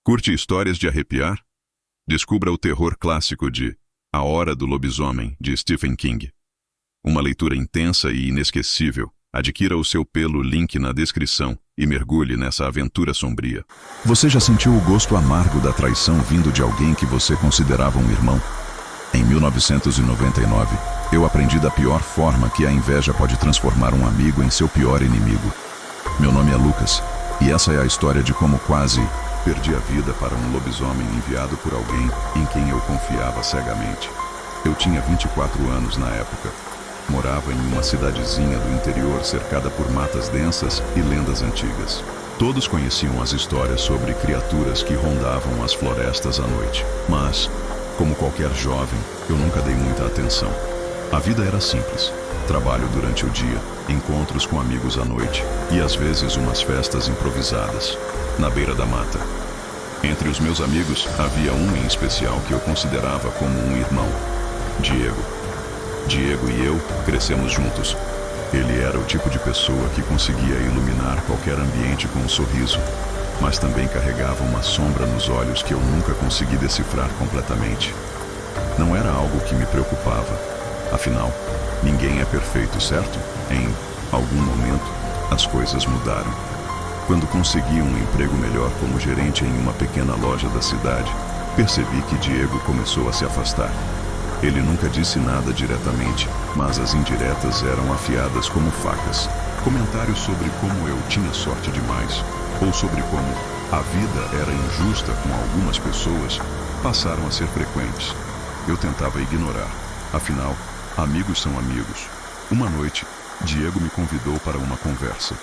Curte histórias de arrepiar? Descubra o terror clássico de A Hora do Lobisomem, de Stephen King. Uma leitura intensa e inesquecível. Adquira o seu pelo link na descrição e mergulhe nessa aventura sombria. Você já sentiu o gosto amargo da traição vindo de alguém que você considerava um irmão? Em 1999, eu aprendi da pior forma que a inveja pode transformar um amigo em seu pior inimigo. Meu nome é Lucas, e essa é a história de como quase perdi a vida para um lobisomem enviado por alguém em quem eu confiava cegamente. Eu tinha 24 anos na época. Morava em uma cidadezinha do interior cercada por matas densas e lendas antigas. Todos conheciam as histórias sobre criaturas que rondavam as florestas à noite. Mas, como qualquer jovem, eu nunca dei muita atenção. A vida era simples. Trabalho durante o dia, encontros com amigos à noite e às vezes umas festas improvisadas, na beira da mata. Entre os meus amigos havia um em especial que eu considerava como um irmão, Diego. Diego e eu crescemos juntos. Ele era o tipo de pessoa que conseguia iluminar qualquer ambiente com um sorriso, mas também carregava uma sombra nos olhos que eu nunca consegui decifrar completamente. Não era algo que me preocupava. Afinal, ninguém é perfeito, certo? Em algum momento, as coisas mudaram. Quando consegui um emprego melhor como gerente em uma pequena loja da cidade, percebi que Diego começou a se afastar. Ele nunca disse nada diretamente, mas as indiretas eram afiadas como facas. Comentários sobre como eu tinha sorte demais, ou sobre como a vida era injusta com algumas pessoas, passaram a ser frequentes. Eu tentava ignorar. Afinal, amigos são amigos. Uma noite, Diego me convidou para uma conversa.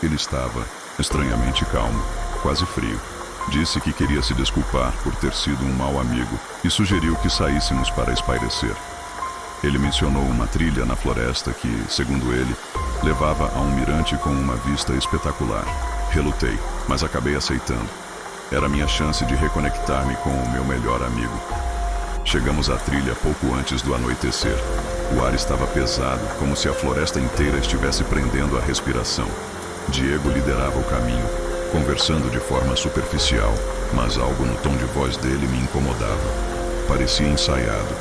Ele estava estranhamente calmo, quase frio. Disse que queria se desculpar por ter sido um mau amigo e sugeriu que saíssemos para espairecer. Ele mencionou uma trilha na floresta que, segundo ele, levava a um mirante com uma vista espetacular. Relutei, mas acabei aceitando. Era minha chance de reconectar-me com o meu melhor amigo. Chegamos à trilha pouco antes do anoitecer. O ar estava pesado, como se a floresta inteira estivesse prendendo a respiração. Diego liderava o caminho, conversando de forma superficial, mas algo no tom de voz dele me incomodava. Parecia ensaiado.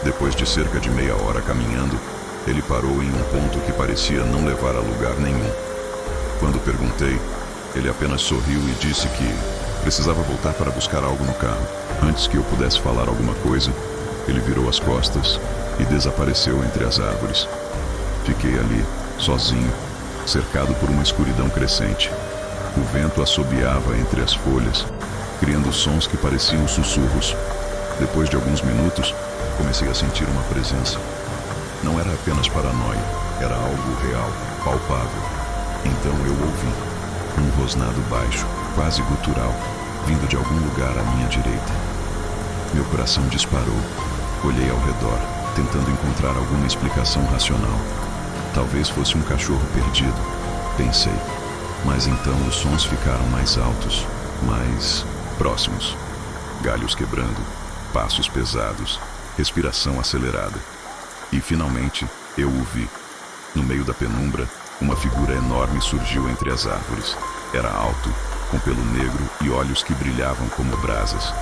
Depois de cerca de meia hora caminhando, ele parou em um ponto que parecia não levar a lugar nenhum. Quando perguntei, ele apenas sorriu e disse que precisava voltar para buscar algo no carro. Antes que eu pudesse falar alguma coisa, ele virou as costas e desapareceu entre as árvores. Fiquei ali, sozinho, cercado por uma escuridão crescente. O vento assobiava entre as folhas, criando sons que pareciam sussurros. Depois de alguns minutos, comecei a sentir uma presença. Não era apenas paranoia, era algo real, palpável. Então eu ouvi um rosnado baixo, quase gutural, vindo de algum lugar à minha direita. Meu coração disparou. Olhei ao redor, tentando encontrar alguma explicação racional. Talvez fosse um cachorro perdido, pensei. Mas então os sons ficaram mais altos, mais próximos. Galhos quebrando, passos pesados, respiração acelerada. E finalmente eu o vi. No meio da penumbra, uma figura enorme surgiu entre as árvores. Era alto, com pelo negro e olhos que brilhavam como brasas.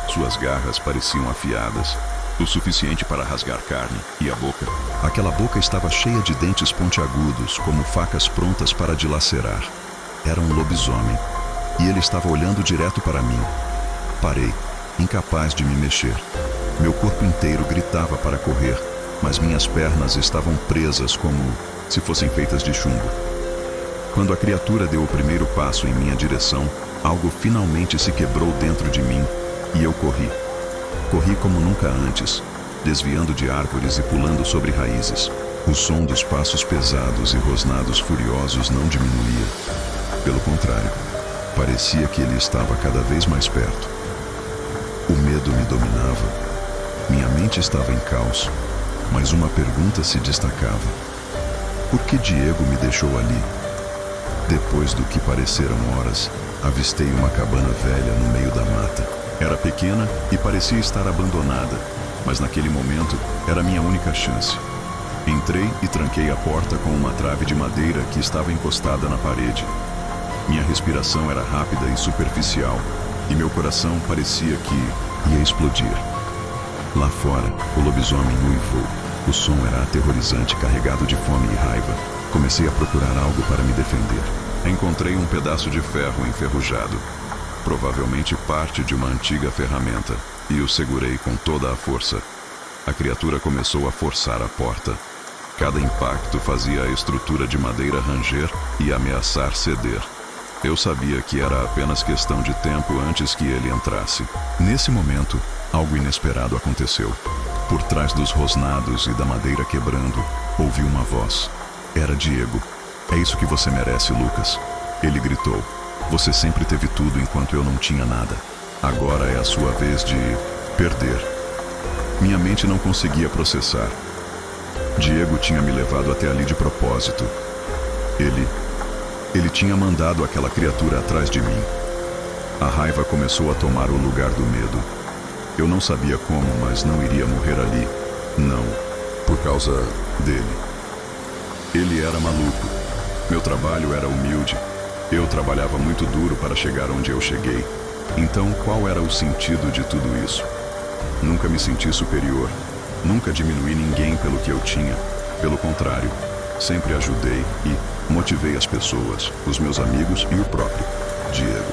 Suas garras pareciam afiadas, o suficiente para rasgar carne, e a boca. Aquela boca estava cheia de dentes pontiagudos, como facas prontas para dilacerar. Era um lobisomem, e ele estava olhando direto para mim. Parei, incapaz de me mexer. Meu corpo inteiro gritava para correr, mas minhas pernas estavam presas como se fossem feitas de chumbo. Quando a criatura deu o primeiro passo em minha direção, algo finalmente se quebrou dentro de mim, e eu corri. Corri como nunca antes, desviando de árvores e pulando sobre raízes. O som dos passos pesados e rosnados furiosos não diminuía. Pelo contrário, parecia que ele estava cada vez mais perto. O medo me dominava. Minha mente estava em caos, mas uma pergunta se destacava. Por que Diego me deixou ali? Depois do que pareceram horas, avistei uma cabana velha no meio da mata. Era pequena e parecia estar abandonada, mas naquele momento era minha única chance. Entrei e tranquei a porta com uma trave de madeira que estava encostada na parede. Minha respiração era rápida e superficial, e meu coração parecia que ia explodir. Lá fora, o lobisomem uivou. O som era aterrorizante, carregado de fome e raiva. Comecei a procurar algo para me defender. Encontrei um pedaço de ferro enferrujado, provavelmente parte de uma antiga ferramenta, e o segurei com toda a força. A criatura começou a forçar a porta. Cada impacto fazia a estrutura de madeira ranger e ameaçar ceder. Eu sabia que era apenas questão de tempo antes que ele entrasse. Nesse momento, algo inesperado aconteceu. Por trás dos rosnados e da madeira quebrando, ouvi uma voz. Era Diego. É isso que você merece, Lucas. Ele gritou. Você sempre teve tudo enquanto eu não tinha nada. Agora é a sua vez de perder. Minha mente não conseguia processar. Diego tinha me levado até ali de propósito. Ele tinha mandado aquela criatura atrás de mim. A raiva começou a tomar o lugar do medo. Eu não sabia como, mas não iria morrer ali. Não, por causa dele. Ele era maluco. Meu trabalho era humilde. Eu trabalhava muito duro para chegar onde eu cheguei. Então, qual era o sentido de tudo isso? Nunca me senti superior. Nunca diminuí ninguém pelo que eu tinha. Pelo contrário, sempre ajudei e motivei as pessoas, os meus amigos e o próprio Diego.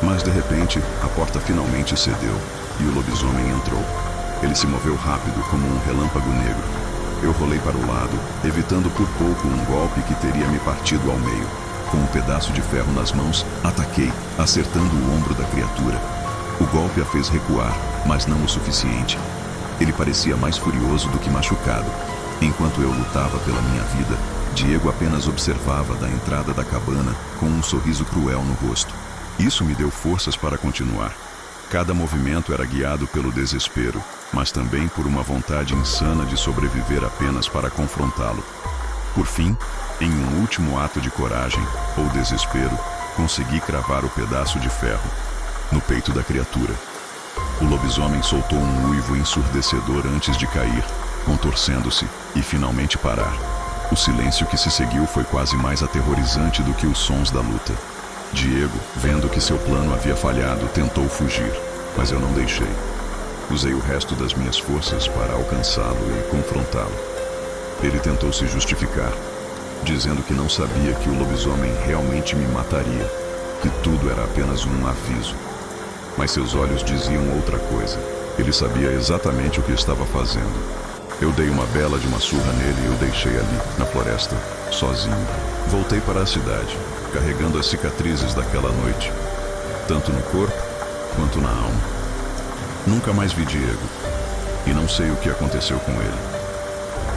Mas de repente, a porta finalmente cedeu e o lobisomem entrou. Ele se moveu rápido como um relâmpago negro. Eu rolei para o lado, evitando por pouco um golpe que teria me partido ao meio. Com um pedaço de ferro nas mãos, ataquei, acertando o ombro da criatura. O golpe a fez recuar, mas não o suficiente. Ele parecia mais furioso do que machucado. Enquanto eu lutava pela minha vida, Diego apenas observava da entrada da cabana com um sorriso cruel no rosto. Isso me deu forças para continuar. Cada movimento era guiado pelo desespero, mas também por uma vontade insana de sobreviver apenas para confrontá-lo. Por fim, em um último ato de coragem ou desespero, consegui cravar o pedaço de ferro no peito da criatura. O lobisomem soltou um uivo ensurdecedor antes de cair, contorcendo-se e finalmente parar. O silêncio que se seguiu foi quase mais aterrorizante do que os sons da luta. Diego, vendo que seu plano havia falhado, tentou fugir, mas eu não deixei. Usei o resto das minhas forças para alcançá-lo e confrontá-lo. Ele tentou se justificar, dizendo que não sabia que o lobisomem realmente me mataria, que tudo era apenas um aviso. Mas seus olhos diziam outra coisa. Ele sabia exatamente o que estava fazendo. Eu dei uma bela de uma surra nele e o deixei ali, na floresta, sozinho. Voltei para a cidade, carregando as cicatrizes daquela noite, tanto no corpo quanto na alma. Nunca mais vi Diego, e não sei o que aconteceu com ele.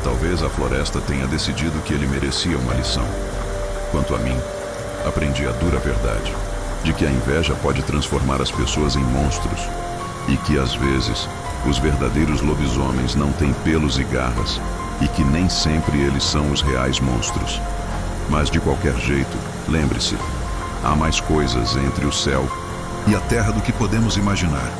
Talvez a floresta tenha decidido que ele merecia uma lição. Quanto a mim, aprendi a dura verdade, de que a inveja pode transformar as pessoas em monstros, e que às vezes os verdadeiros lobisomens não têm pelos e garras, e que nem sempre eles são os reais monstros. Mas de qualquer jeito, lembre-se, há mais coisas entre o céu e a terra do que podemos imaginar.